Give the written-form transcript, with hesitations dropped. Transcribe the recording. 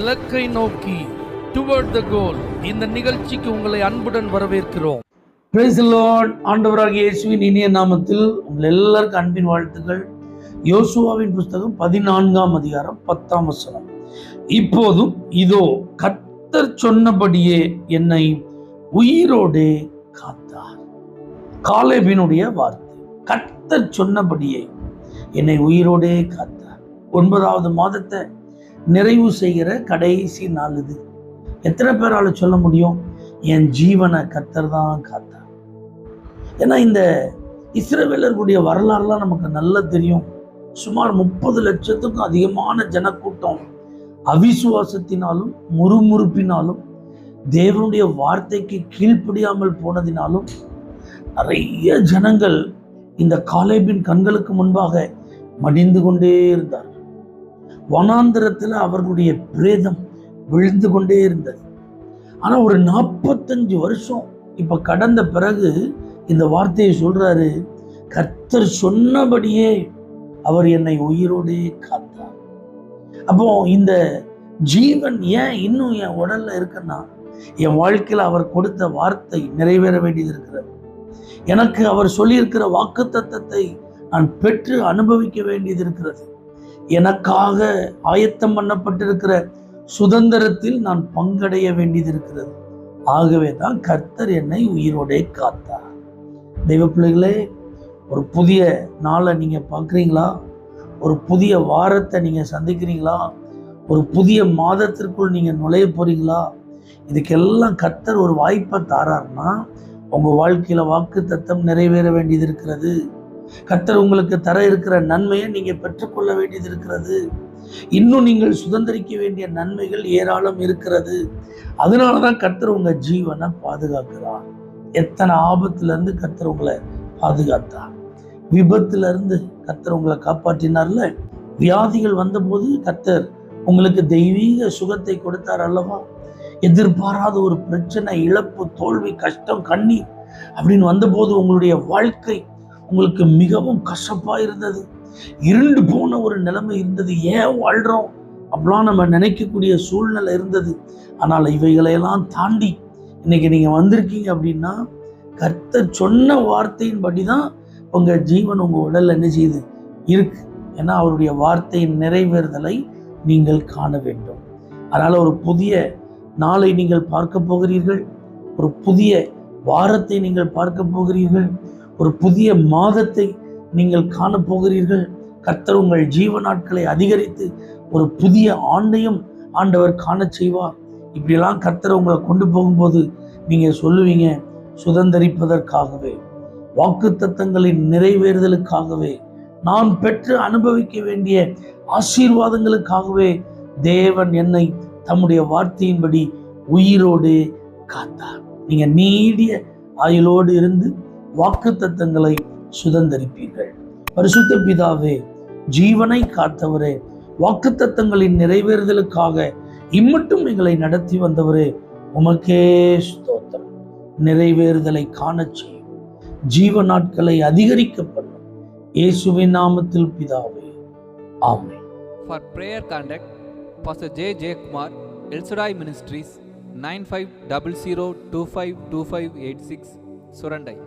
இலக்கை நோக்கி டுவர்ட் த கோல். இந்த நிகழ்ச்சிக்கு உங்களை அன்புடன் வரவேற்கிறோம். Praise the Lord. ஆண்டவராகிய இயேசுவின் இனிய நாமத்தில் உங்கள் எல்லாருக்கும் அன்பின் வாழ்த்துக்கள். யோசுவாவின் புஸ்தகம் 14ஆம் அதிகாரம் 10ஆம் வசனம். இப்போதும் இதோ கர்த்தர் சொன்னபடியே என்னை உயிரோடே காத்தார். காலேபினுடைய வார்த்தை, கர்த்தர் சொன்னபடியே என்னை உயிரோடே காத்தார். 9வது மாதத்தை நிறைவு செய்கிற கடைசி நாள் இது. எத்தனை பேரால சொல்ல முடியும், என் ஜீவனை கர்த்தர் தான் காத்தார்? ஏன்னா இந்த இஸ்ரவேலர்களுடைய வரலாறுலாம் நமக்கு நல்லா தெரியும். சுமார் 30 லட்சத்துக்கும் அதிகமான ஜனக்கூட்டம் அவிசுவாசத்தினாலும் முறுமுறுப்பினாலும் தேவனுடைய வார்த்தைக்கு கீழ்ப்படியாமல் போனதினாலும் நிறைய ஜனங்கள் இந்த காலேபின் கண்களுக்கு முன்பாக மடிந்து கொண்டே இருந்தார்கள். வனாந்திரத்தில் அவர்களுடைய பிரேதம் விழுந்து கொண்டே இருந்தது. ஆனா ஒரு 45 வருஷம் இப்ப கடந்த பிறகு இந்த வார்த்தையை சொல்றாரு, கர்த்தர் சொன்னபடியே அவர் என்னை உயிரோடே காத்தார். அப்போ இந்த ஜீவன் ஏன் இன்னும் என் உடல்ல இருக்குன்னா, என் வாழ்க்கையில அவர் கொடுத்த வார்த்தை நிறைவேற வேண்டியது இருக்கிறது. எனக்கு அவர் சொல்லியிருக்கிற வாக்குத்தத்தத்தை நான் பெற்று அனுபவிக்க வேண்டியது இருக்கிறது. எனக்காக ஆயத்தம் பண்ணப்பட்டிருக்கிற சுதந்திரத்தில் நான் பங்கடைய வேண்டியது இருக்கிறது. ஆகவே தான் கர்த்தர் என்னை உயிரோடே காத்தார். தெய்வ பிள்ளைகளே, ஒரு புதிய நாளை நீங்க பார்க்குறீங்களா? ஒரு புதிய வாரத்தை நீங்க சந்திக்கிறீங்களா? ஒரு புதிய மாதத்திற்குள் நீங்க நுழைய போறீங்களா? இதுக்கெல்லாம் கர்த்தர் ஒரு வாய்ப்பை தாரார்னா உங்க வாழ்க்கையில வாக்கு தத்தம் நிறைவேற வேண்டியது இருக்கிறது. கர்த்தர் உங்களுக்கு தர இருக்கிற நன்மையை நீங்க பெற்றுக்கொள்ள வேண்டியது இருக்கிறது. இன்னும் நீங்கள் சுதந்திரிக்க வேண்டிய நன்மைகள் ஏராளம் இருக்கிறது. அதனாலதான் கர்த்தர் உங்க ஜீவனை பாதுகாக்கிறார். எத்தனை ஆபத்துல இருந்து கர்த்தர் உங்களை பாதுகாத்தார். விபத்துல இருந்து கர்த்தர் உங்களை காப்பாற்றினார்ல. வியாதிகள் வந்தபோது கர்த்தர் உங்களுக்கு தெய்வீக சுகத்தை கொடுத்தார் அல்லவா? எதிர்பாராத ஒரு பிரச்சனை, இழப்பு, தோல்வி, கஷ்டம், கண்ணீர் அப்படின்னு வந்தபோது உங்களுடைய வாழ்க்கை உங்களுக்கு மிகவும் கசப்பா இருந்தது. இருண்டு போன ஒரு நிலைமை இருந்தது. ஏன் வாழ்றோம் அப்படிலாம் நம்ம நினைக்கக்கூடிய சூழ்நிலை இருந்தது. ஆனால் இவைகளையெல்லாம் தாண்டி இன்னைக்கு நீங்க வந்திருக்கீங்க அப்படின்னா கர்த்தர் சொன்ன வார்த்தையின்படி தான் உங்க ஜீவன் உங்க உடல்ல என்ன செய்யுது இருக்கு. ஏன்னா அவருடைய வார்த்தையின் நிறைவேறுதலை நீங்கள் காண வேண்டும். அதனால ஒரு புதிய நாளை நீங்கள் பார்க்க போகிறீர்கள். ஒரு புதிய வாரத்தை நீங்கள் பார்க்க போகிறீர்கள். ஒரு புதிய மாதத்தை நீங்கள் காண போகிறீர்கள். கர்த்தர் உங்கள் ஜீவ நாட்களை அதிகரித்து ஒரு புதிய ஆண்டையும் ஆண்டவர் காண செய்வார். இப்படியெல்லாம் கர்த்தர் உங்களை கொண்டு போகும்போது நீங்க சொல்லுவீங்க, சுதந்திரிப்பதற்காகவே, வாக்குத்தத்தங்களின் நிறைவேறுதலுக்காகவே, நான் பெற்று அனுபவிக்க வேண்டிய ஆசீர்வாதங்களுக்காகவே தேவன் என்னை தம்முடைய வார்த்தையின்படி உயிரோடு காத்தார். நீங்க நீடிய ஆயுளோடு இருந்து வாக்குத்தத்தங்களை சுதந்திரிப்பீர்கள். பரிசுத்த பிதாவே, ஜீவனை காத்தவரே, வாக்குத்தத்தங்களின் நிறைவேறுதலுக்காக இம்மட்டும் எங்களை நடத்தி வந்தவரே, உமக்கே ஸ்தோத்திரம். நிறைவேறுதலை காண செய்யும், ஜீவ நாட்களை அதிகரிக்க பண்ணும். இயேசுவின் நாமத்தில் பிதாவே, ஆமென். For prayer contact, Pastor J. J. Kumar, El Shaddai Ministries, 9500252586, Surandai.